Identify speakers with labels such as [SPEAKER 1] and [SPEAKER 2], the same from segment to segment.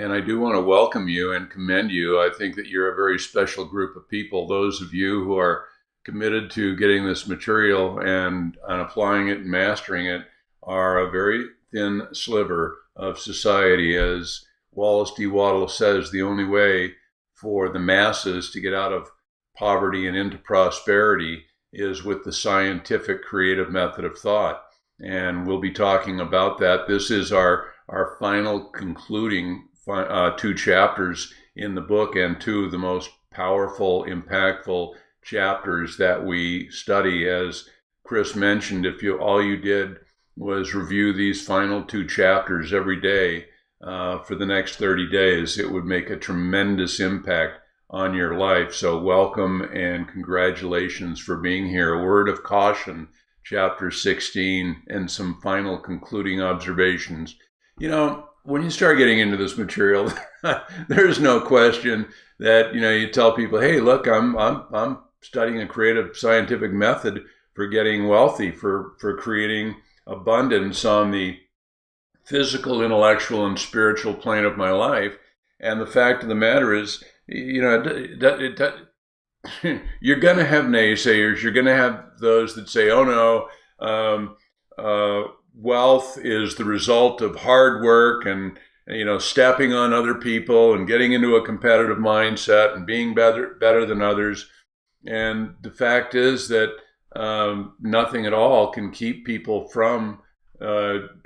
[SPEAKER 1] And I do want to welcome you and commend you. I think that you're a very special group of people. Those of you who are committed to getting this material and applying it and mastering it are a very thin sliver of society. As Wallace D. Wattles says, the only way for the masses to get out of poverty and into prosperity is with the scientific creative method of thought. And we'll be talking about that. This is our final concluding 2 chapters in the book, and 2 of the most powerful, impactful chapters that we study. As Chris mentioned, if all you did was review these final 2 chapters every day for the next 30 days, it would make a tremendous impact on your life. So welcome and congratulations for being here. A word of caution, chapter 16, and some final concluding observations. When you start getting into this material, there's no question that, you tell people, hey, look, I'm studying a creative scientific method for getting wealthy, for creating abundance on the physical, intellectual, and spiritual plane of my life. And the fact of the matter is, you're going to have naysayers. You're going to have those that say, oh no, wealth is the result of hard work and, stepping on other people and getting into a competitive mindset and being better than others. And the fact is that nothing at all can keep people from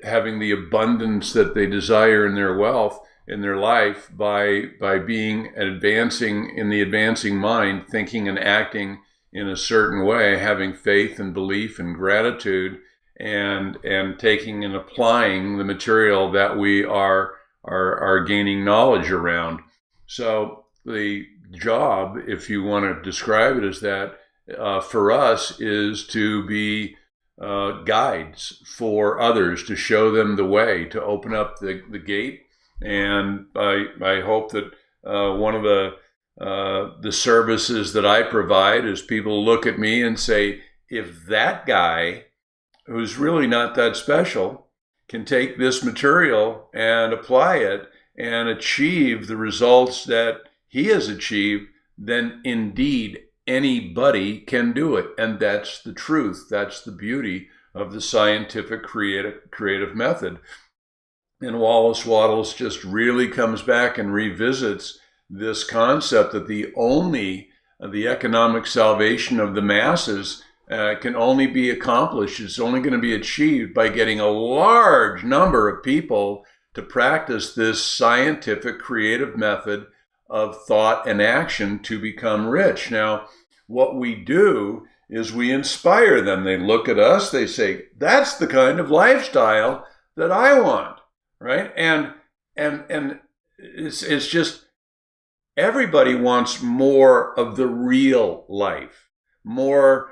[SPEAKER 1] having the abundance that they desire in their wealth, in their life, by being advancing in the advancing mind, thinking and acting in a certain way, having faith and belief and gratitude, and taking and applying the material that we are gaining knowledge around. So the job, if you want to describe it as that, for us is to be guides for others, to show them the way, to open up the gate. And I hope that one of the services that I provide is people look at me and say, if that guy who's really not that special can take this material and apply it and achieve the results that he has achieved, then indeed anybody can do it. And that's the truth. That's the beauty of the scientific creative method. And Wallace Wattles just really comes back and revisits this concept that the economic salvation of the masses can only be accomplished. It's only going to be achieved by getting a large number of people to practice this scientific creative method of thought and action to become rich. Now, what we do is we inspire them. They look at us, they say, that's the kind of lifestyle that I want, right? And it's just, everybody wants more of the real life, more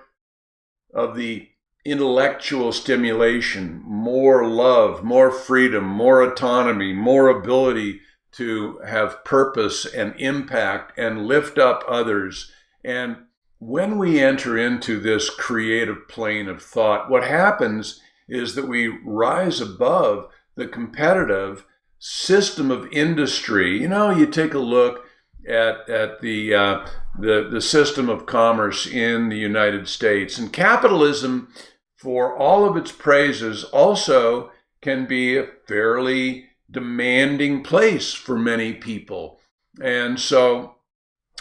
[SPEAKER 1] of the intellectual stimulation, more love, more freedom, more autonomy, more ability to have purpose and impact and lift up others. And when we enter into this creative plane of thought, what happens is that we rise above the competitive system of industry. You take a look at the system of commerce in the United States, and capitalism, for all of its praises, also can be a fairly demanding place for many people. And so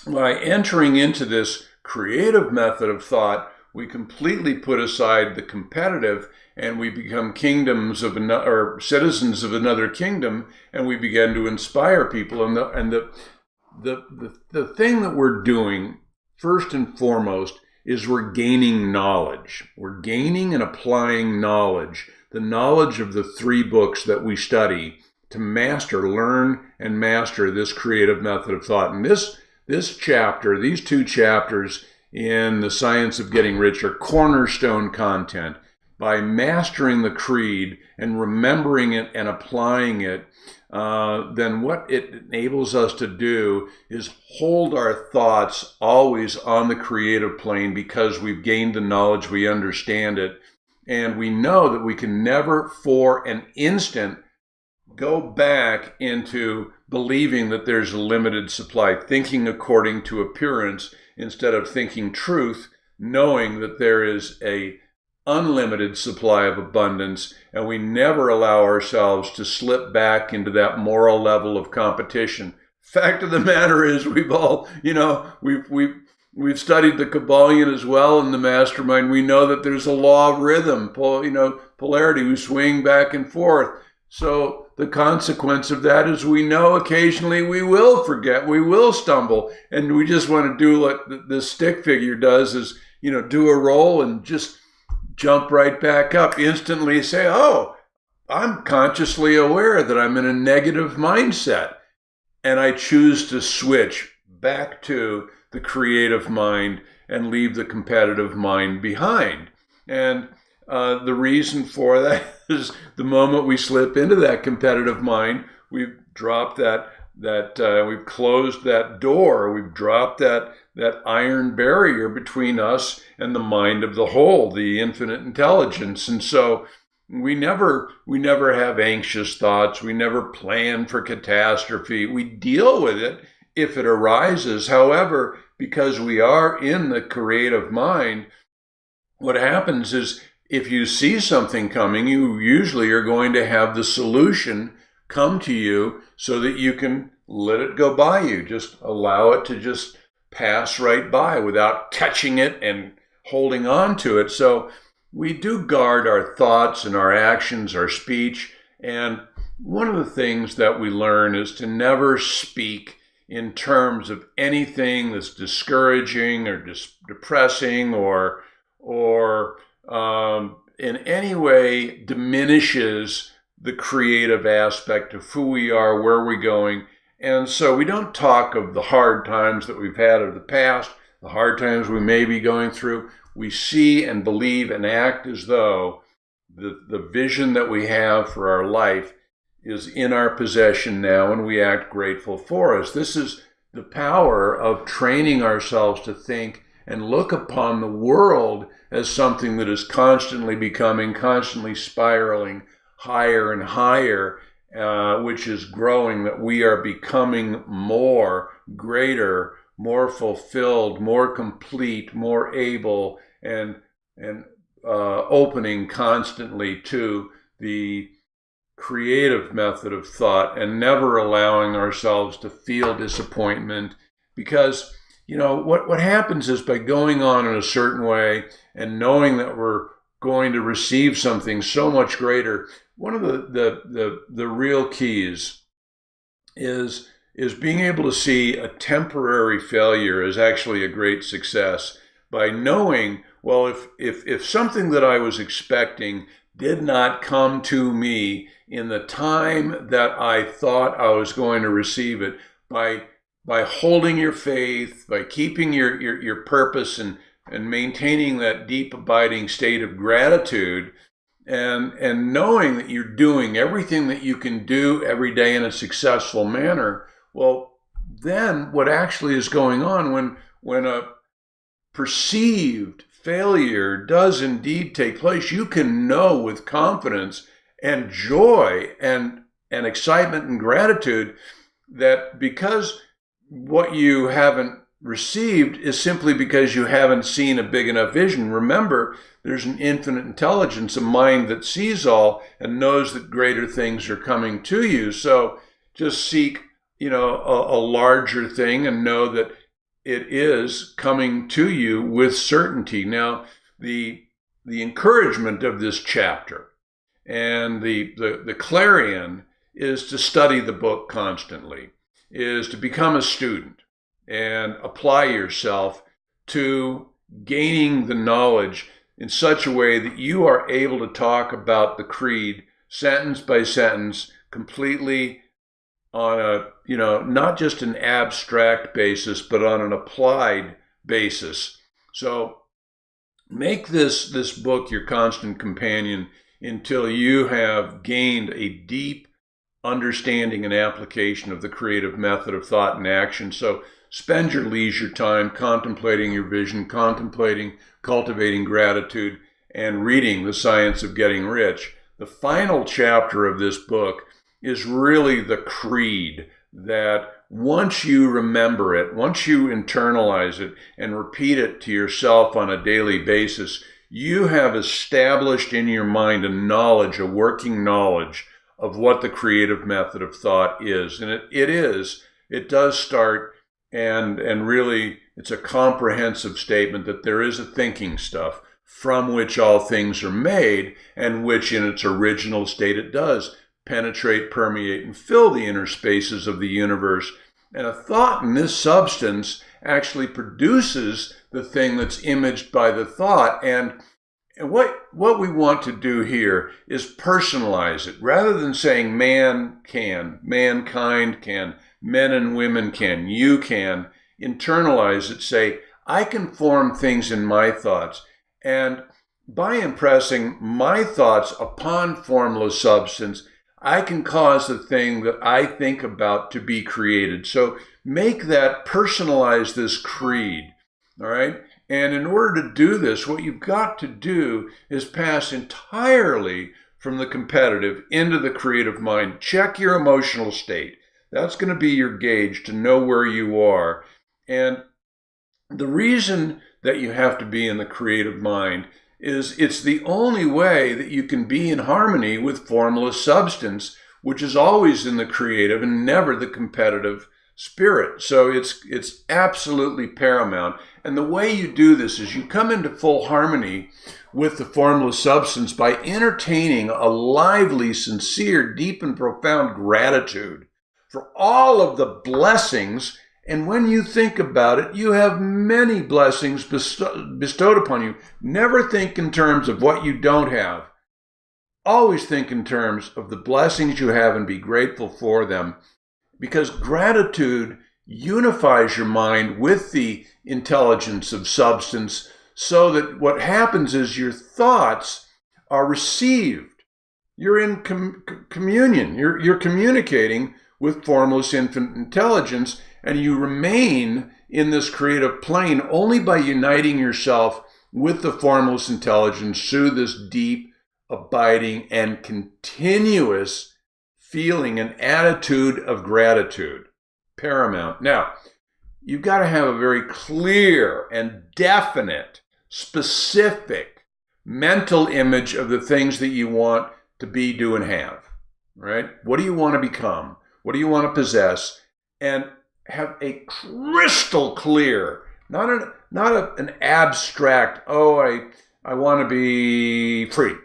[SPEAKER 1] by entering into this creative method of thought, we completely put aside the competitive, and we become kingdoms of or citizens of another kingdom, and we begin to inspire people. And the thing that we're doing, first and foremost, is we're gaining knowledge. We're gaining and applying knowledge, the knowledge of the 3 books that we study, to learn and master this creative method of thought. And this chapter, these 2 chapters in The Science of Getting Rich, are cornerstone content. By mastering the creed and remembering it and applying it, then what it enables us to do is hold our thoughts always on the creative plane, because we've gained the knowledge, we understand it, and we know that we can never for an instant go back into believing that there's a limited supply, thinking according to appearance instead of thinking truth, knowing that there is a unlimited supply of abundance, and we never allow ourselves to slip back into that moral level of competition. Fact of the matter is, we've all, we've studied the Kabbalion as well in the mastermind. We know that there's a law of rhythm, polarity. We swing back and forth. So the consequence of that is we know occasionally we will forget, we will stumble, and we just want to do what the stick figure does, is, do a roll and just jump right back up, instantly say, oh, I'm consciously aware that I'm in a negative mindset. And I choose to switch back to the creative mind and leave the competitive mind behind. And the reason for that is the moment we slip into that competitive mind, we've dropped we've closed that door, we've dropped that iron barrier between us and the mind of the whole, the infinite intelligence. And so we never have anxious thoughts. We never plan for catastrophe. We deal with it if it arises. However, because we are in the creative mind, what happens is if you see something coming, you usually are going to have the solution come to you so that you can let it go by you. Just allow it to just pass right by without catching it and holding on to it. So we do guard our thoughts and our actions, our speech. And one of the things that we learn is to never speak in terms of anything that's discouraging or depressing or in any way diminishes the creative aspect of who we are, where we're going. And so we don't talk of the hard times that we've had of the past, the hard times we may be going through. We see and believe and act as though the vision that we have for our life is in our possession now, and we act grateful for us. This is the power of training ourselves to think and look upon the world as something that is constantly becoming, constantly spiraling higher and higher, which is growing, that we are becoming more, greater, more fulfilled, more complete, more able, and opening constantly to the creative method of thought, and never allowing ourselves to feel disappointment. Because what happens is, by going on in a certain way and knowing that we're going to receive something so much greater, one of the real keys is being able to see a temporary failure as actually a great success, by knowing, well, if something that I was expecting did not come to me in the time that I thought I was going to receive it, by holding your faith, by keeping your purpose and maintaining that deep abiding state of gratitude, and knowing that you're doing everything that you can do every day in a successful manner, well, then what actually is going on when a perceived failure does indeed take place, you can know with confidence and joy and excitement and gratitude that because what you haven't received is simply because you haven't seen a big enough vision. Remember, there's an infinite intelligence, a mind that sees all and knows that greater things are coming to you. So just seek, a larger thing and know that it is coming to you with certainty. Now, the encouragement of this chapter and the clarion is to study the book constantly, is to become a student and apply yourself to gaining the knowledge in such a way that you are able to talk about the creed sentence by sentence, completely on a, not just an abstract basis, but on an applied basis. So make this book your constant companion until you have gained a deep understanding and application of the creative method of thought and action. So spend your leisure time contemplating your vision, contemplating, cultivating gratitude, and reading The Science of Getting Rich. The final chapter of this book is really the creed, that once you remember it, once you internalize it and repeat it to yourself on a daily basis, you have established in your mind a knowledge, a working knowledge of what the creative method of thought is. And it does start, and really it's a comprehensive statement that there is a thinking stuff from which all things are made, and which in its original state it does penetrate, permeate, and fill the inner spaces of the universe. And a thought in this substance actually produces the thing that's imaged by the thought. And what we want to do here is personalize it. Rather than saying man can, mankind can, men and women can, you can, internalize it. Say, I can form things in my thoughts. And by impressing my thoughts upon formless substance, I can cause the thing that I think about to be created. So make that, personalize this creed, all right? And in order to do this, what you've got to do is pass entirely from the competitive into the creative mind. Check your emotional state. That's going to be your gauge to know where you are. And the reason that you have to be in the creative mind is it's the only way that you can be in harmony with formless substance, which is always in the creative and never the competitive spirit. So it's absolutely paramount. And the way you do this is you come into full harmony with the formless substance by entertaining a lively, sincere, deep, and profound gratitude for all of the blessings. And when you think about it, you have many blessings bestowed upon you. Never think in terms of what you don't have. Always think in terms of the blessings you have and be grateful for them. Because gratitude unifies your mind with the intelligence of substance, so that what happens is your thoughts are received. You're in communion. You're communicating with formless infinite intelligence, and you remain in this creative plane only by uniting yourself with the formless intelligence through this deep, abiding, and continuous feeling and attitude of gratitude. Paramount. Now, you've got to have a very clear and definite, specific mental image of the things that you want to be, do, and have. Right? What do you want to become? What do you want to possess? And have a crystal clear, not an abstract, I want to be free.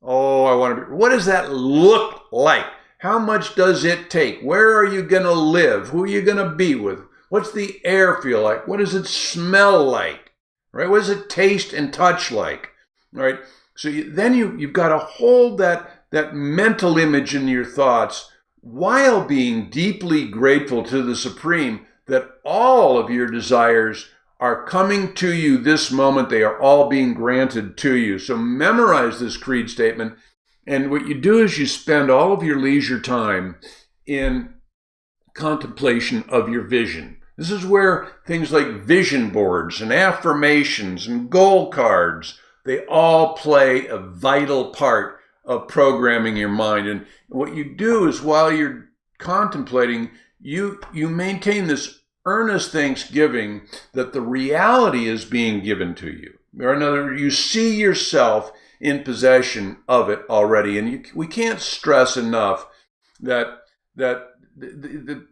[SPEAKER 1] What does that look like? How much does it take? Where are you going to live? Who are you going to be with? What's the air feel like? What does it smell like? Right? What does it taste and touch like? Right? So you've got to hold that mental image in your thoughts while being deeply grateful to the Supreme that all of your desires are coming to you this moment. They are all being granted to you. So memorize this creed statement. And what you do is you spend all of your leisure time in contemplation of your vision. This is where things like vision boards and affirmations and goal cards, they all play a vital part of programming your mind. And what you do is while you're contemplating, you maintain this earnest thanksgiving that the reality is being given to you. Or in other words, you see yourself in possession of it already. And we can't stress enough that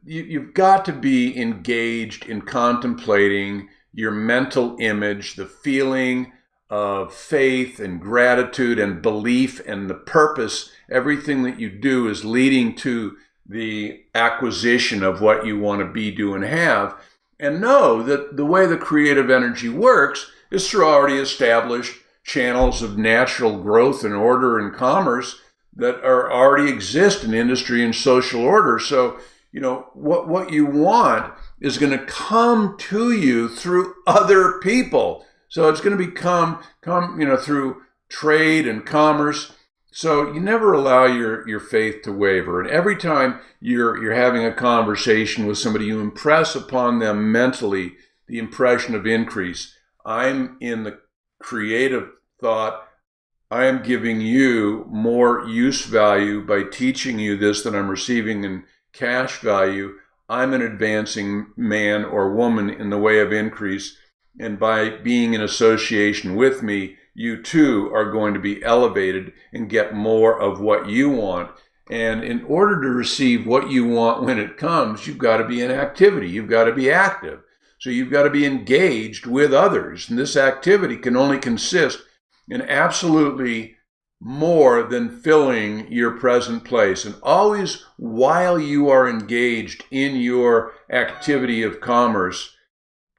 [SPEAKER 1] you've got to be engaged in contemplating your mental image, the feeling of faith and gratitude and belief and the purpose. Everything that you do is leading to the acquisition of what you want to be, do, and have. And know that the way the creative energy works is through already established channels of natural growth and order and commerce that already exist in industry and social order. So, what you want is going to come to you through other people. So it's going to come through trade and commerce. So you never allow your faith to waver. And every time you're having a conversation with somebody, you impress upon them mentally the impression of increase. I'm in the creative thought. I am giving you more use value by teaching you this than I'm receiving in cash value. I'm an advancing man or woman in the way of increase. And by being in association with me, you too are going to be elevated and get more of what you want. And in order to receive what you want when it comes, you've got to be in activity. You've got to be active. So you've got to be engaged with others. And this activity can only consist in absolutely more than filling your present place. And always, while you are engaged in your activity of commerce,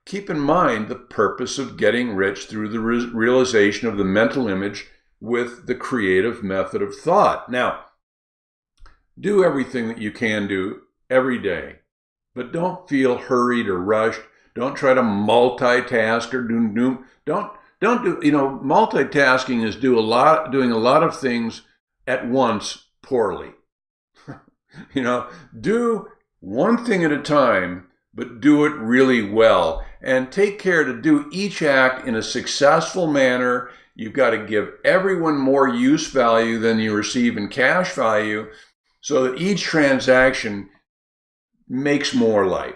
[SPEAKER 1] keep in mind the purpose of getting rich through the realization of the mental image with the creative method of thought. Now, do everything that you can do every day, but don't feel hurried or rushed. Don't try to multitask or don't do, multitasking is doing a lot of things at once poorly. Do one thing at a time, but do it really well. And take care to do each act in a successful manner. You've got to give everyone more use value than you receive in cash value, so that each transaction makes more life.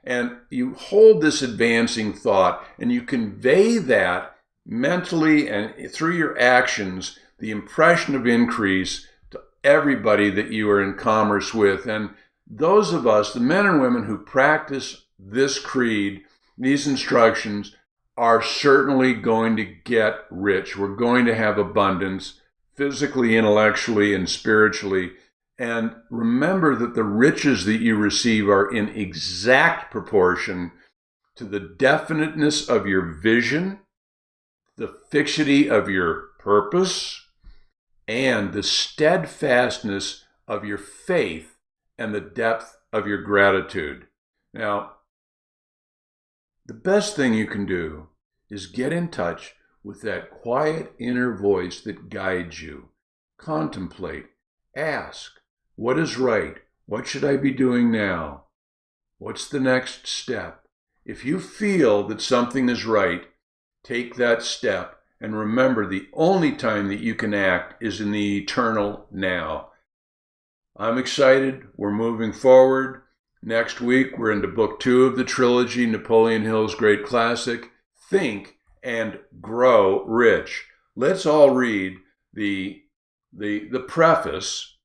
[SPEAKER 1] And you hold this advancing thought and you convey that mentally and through your actions, the impression of increase to everybody that you are in commerce with. And those of us, the men and women who practice this creed, these instructions, are certainly going to get rich. We're going to have abundance, physically, intellectually, and spiritually. And remember that the riches that you receive are in exact proportion to the definiteness of your vision, the fixity of your purpose, and the steadfastness of your faith and the depth of your gratitude. Now, the best thing you can do is get in touch with that quiet inner voice that guides you. Contemplate, ask, what is right? What should I be doing now? What's the next step? If you feel that something is right, take that step, and remember the only time that you can act is in the eternal now. I'm excited. We're moving forward. Next week, we're into book 2 of the trilogy, Napoleon Hill's great classic, Think and Grow Rich. Let's all read the preface,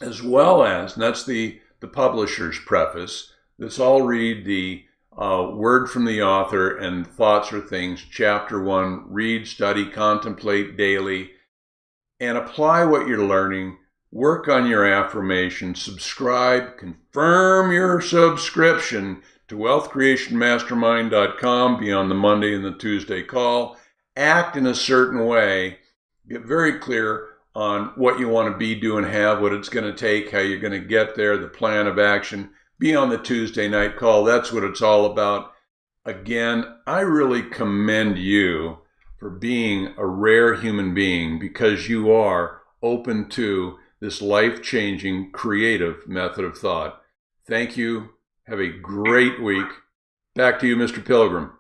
[SPEAKER 1] as well as, and that's the publisher's preface. Let's all read the word from the author and thoughts or things, chapter 1, read, study, contemplate daily, and apply what you're learning. Work on your affirmation, subscribe, confirm your subscription to wealthcreationmastermind.com beyond the Monday and the Tuesday call. Act in a certain way. Get very clear on what you want to be, do, and have, what it's going to take, how you're going to get there, the plan of action. Be on the Tuesday night call. That's what it's all about. Again, I really commend you for being a rare human being, because you are open to this life-changing, creative method of thought. Thank you. Have a great week. Back to you, Mr. Pilgrim.